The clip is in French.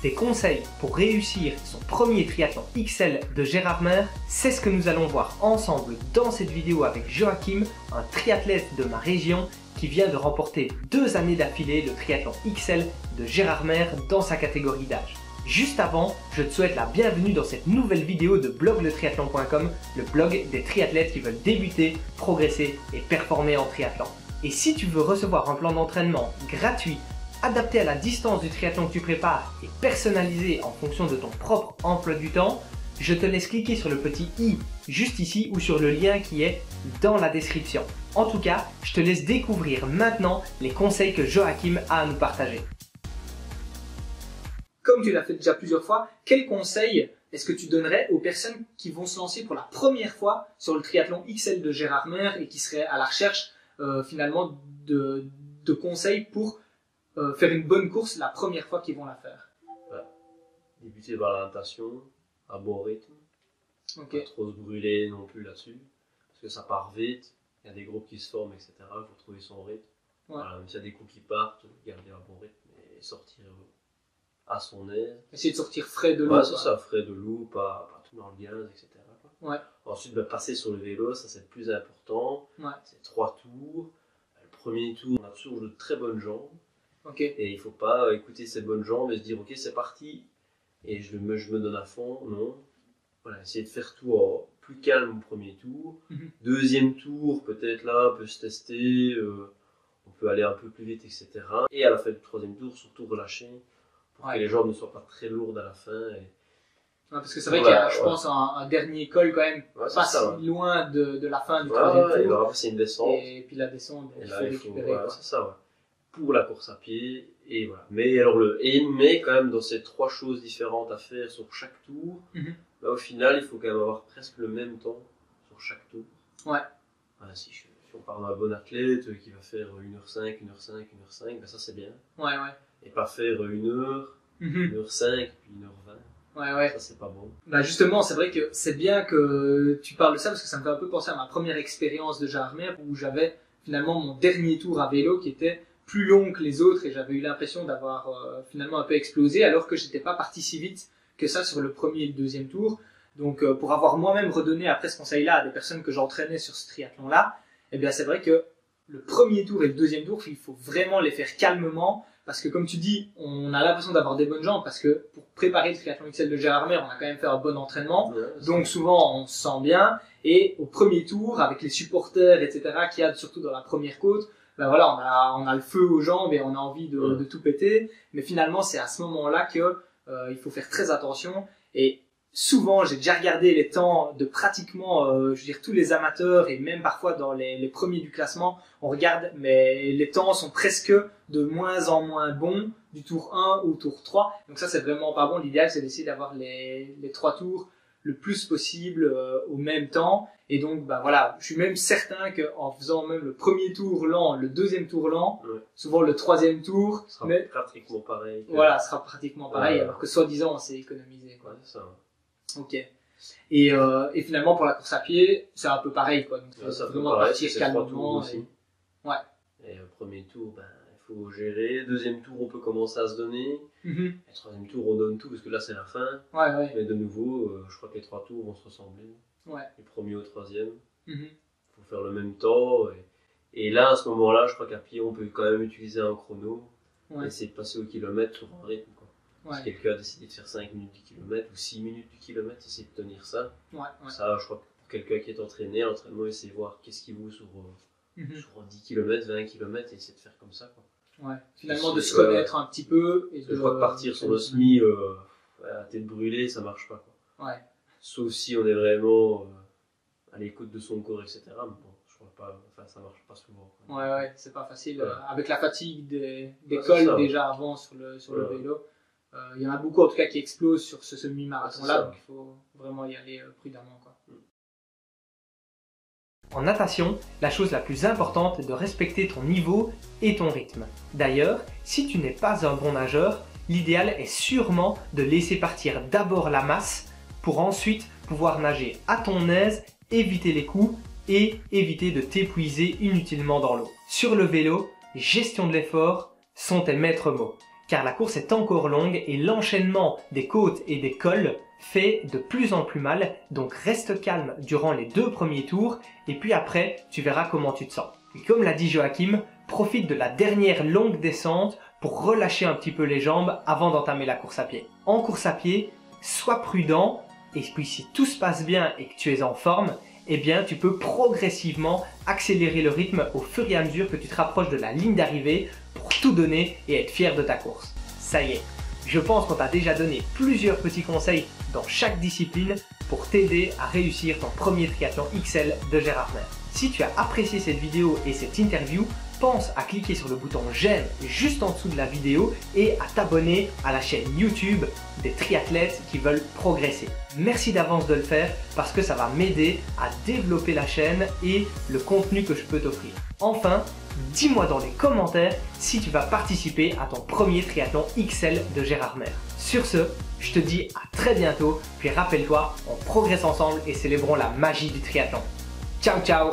Des conseils pour réussir son premier triathlon XL de Gérard Mer, c'est ce que nous allons voir ensemble dans cette vidéo avec Joachim, un triathlète de ma région qui vient de remporter 2 années d'affilée le triathlon XL de Gérard Mer dans sa catégorie d'âge. Juste avant, je te souhaite la bienvenue dans cette nouvelle vidéo de blogletriathlon.com, le blog des triathlètes qui veulent débuter, progresser et performer en triathlon. Et si tu veux recevoir un plan d'entraînement gratuit, adapté à la distance du triathlon que tu prépares et personnalisé en fonction de ton propre emploi du temps, je te laisse cliquer sur le petit i juste ici ou sur le lien qui est dans la description. En tout cas, je te laisse découvrir maintenant les conseils que Joachim a à nous partager. Comme tu l'as fait déjà plusieurs fois, quels conseils est-ce que tu donnerais aux personnes qui vont se lancer pour la première fois sur le triathlon XL de Gérard Mer et qui seraient à la recherche finalement de conseils pour faire une bonne course la première fois qu'ils vont la faire? Débuter par la natation, à bon rythme, Okay. pas trop se brûler non plus là-dessus, parce que ça part vite, il y a des groupes qui se forment, etc. Il faut trouver son rythme. Ouais. Voilà, même s'il y a des coups qui partent, garder un bon rythme et sortir à son aise. Essayer de sortir frais de l'eau. Ouais, c'est ça, frais de l'eau, pas tout dans le gaz, etc. Ouais. Ensuite, passer sur le vélo, ça c'est le plus important. Ouais. C'est 3 tours. Le premier tour, on a toujours de très bonnes jambes. Okay. Et il ne faut pas écouter ces bonnes jambes et se dire ok c'est parti et je me donne à fond, non. Voilà, essayer de faire tout plus calme au premier tour. Deuxième tour, peut-être là, on peut se tester, on peut aller un peu plus vite, etc. Et à la fin du troisième tour, surtout relâcher pour que les jambes ne soient pas très lourdes à la fin. Parce que c'est vrai qu'il y a, je pense, un dernier col quand même, pas si loin de la fin du troisième tour. Et alors après c'est une descente. Et puis la descente, il faut récupérer. C'est ça, ouais. Pour la course à pied, et voilà. Mais quand même dans ces 3 choses différentes à faire sur chaque tour, bah, au final il faut quand même avoir presque le même temps sur chaque tour. Ouais. Voilà, si on parle d'un bon athlète qui va faire 1h05, 1h5, 1h5, bah ça c'est bien. Ouais. Et pas faire 1h, 1h5, puis 1h20. Ouais. Ça c'est pas bon. Bah justement, c'est vrai que c'est bien que tu parles de ça parce que ça me fait un peu penser à ma première expérience de Gérard Mer où j'avais finalement mon dernier tour à vélo qui était plus long que les autres et j'avais eu l'impression d'avoir finalement un peu explosé alors que j'étais pas parti si vite que ça sur le premier et le deuxième tour. Donc pour avoir moi-même redonné après ce conseil-là à des personnes que j'entraînais sur ce triathlon-là, eh bien c'est vrai que le premier tour et le deuxième tour, il faut vraiment les faire calmement parce que comme tu dis, on a l'impression d'avoir des bonnes jambes parce que pour préparer le triathlon XL de Gérard Mer, on a quand même fait un bon entraînement, donc souvent on se sent bien et au premier tour avec les supporters, etc. qu'il y a surtout dans la première côte, ben voilà, on a le feu aux jambes et on a envie de tout péter. Mais finalement, c'est à ce moment-là que il faut faire très attention. Et souvent, j'ai déjà regardé les temps de pratiquement, je veux dire, tous les amateurs et même parfois dans les premiers du classement, on regarde, mais les temps sont presque de moins en moins bons du tour 1 au tour 3. Donc ça, c'est vraiment pas bon. L'idéal, c'est d'essayer d'avoir les 3 tours le plus possible au même temps. Et donc, bah voilà, je suis même certain qu'en faisant même le premier tour lent, le deuxième tour lent, souvent le troisième tour sera pratiquement pareil. Voilà, sera pratiquement pareil, alors que soi-disant on s'est économisé. Quoi. Ouais, c'est ça. Ok. Et finalement pour la course à pied, c'est un peu pareil, quoi. Donc faut vraiment partir calmement. Ouais. Et premier tour, ben il faut gérer. Deuxième tour, on peut commencer à se donner. Et troisième tour, on donne tout parce que là c'est la fin. Mais de nouveau, je crois que les 3 tours vont se ressembler. Les premiers au troisième. Il faut faire le même temps. Et là, à ce moment-là, je crois qu'à pied, on peut quand même utiliser un chrono. Essayer de passer au kilomètre sur un rythme. Si quelqu'un a décidé de faire 5 minutes du kilomètre ou 6 minutes du kilomètre, essayer de tenir ça. Ça, je crois que pour quelqu'un qui est entraîné, l'entraînement, essayer de voir qu'est-ce qu'il vaut sur 10 km, 20 km et essayer de faire comme ça. Finalement, de se connaître un petit peu. Et je crois que partir sur le semi à tête brûlée, ça marche pas. Sauf si on est vraiment à l'écoute de son corps, etc. Mais bon, je crois pas, ça marche pas souvent. C'est pas facile. Avec la fatigue des cols déjà avant sur le vélo. Il y en a beaucoup en tout cas qui explosent sur ce semi-marathon-là, donc il faut vraiment y aller prudemment. En natation, la chose la plus importante est de respecter ton niveau et ton rythme. D'ailleurs, si tu n'es pas un bon nageur, l'idéal est sûrement de laisser partir d'abord la masse pour ensuite pouvoir nager à ton aise, éviter les coups et éviter de t'épuiser inutilement dans l'eau. Sur le vélo, gestion de l'effort sont tes maîtres mots. car la course est encore longue et l'enchaînement des côtes et des cols fait de plus en plus mal, donc reste calme durant les 2 premiers tours et puis après tu verras comment tu te sens. Et comme l'a dit Joachim, profite de la dernière longue descente pour relâcher un petit peu les jambes avant d'entamer la course à pied. En course à pied, sois prudent et puis si tout se passe bien et que tu es en forme, eh bien tu peux progressivement accélérer le rythme au fur et à mesure que tu te rapproches de la ligne d'arrivée pour tout donner et être fier de ta course. Ça y est, je pense qu'on t'a déjà donné plusieurs petits conseils dans chaque discipline pour t'aider à réussir ton premier triathlon XL de Gérard Mer. Si tu as apprécié cette vidéo et cette interview, pense à cliquer sur le bouton j'aime juste en dessous de la vidéo et à t'abonner à la chaîne YouTube des triathlètes qui veulent progresser. Merci d'avance de le faire parce que ça va m'aider à développer la chaîne et le contenu que je peux t'offrir. Enfin, dis-moi dans les commentaires si tu vas participer à ton premier triathlon XL de Gérard Mer. Sur ce, je te dis à très bientôt, puis rappelle-toi, on progresse ensemble et célébrons la magie du triathlon. Ciao ciao!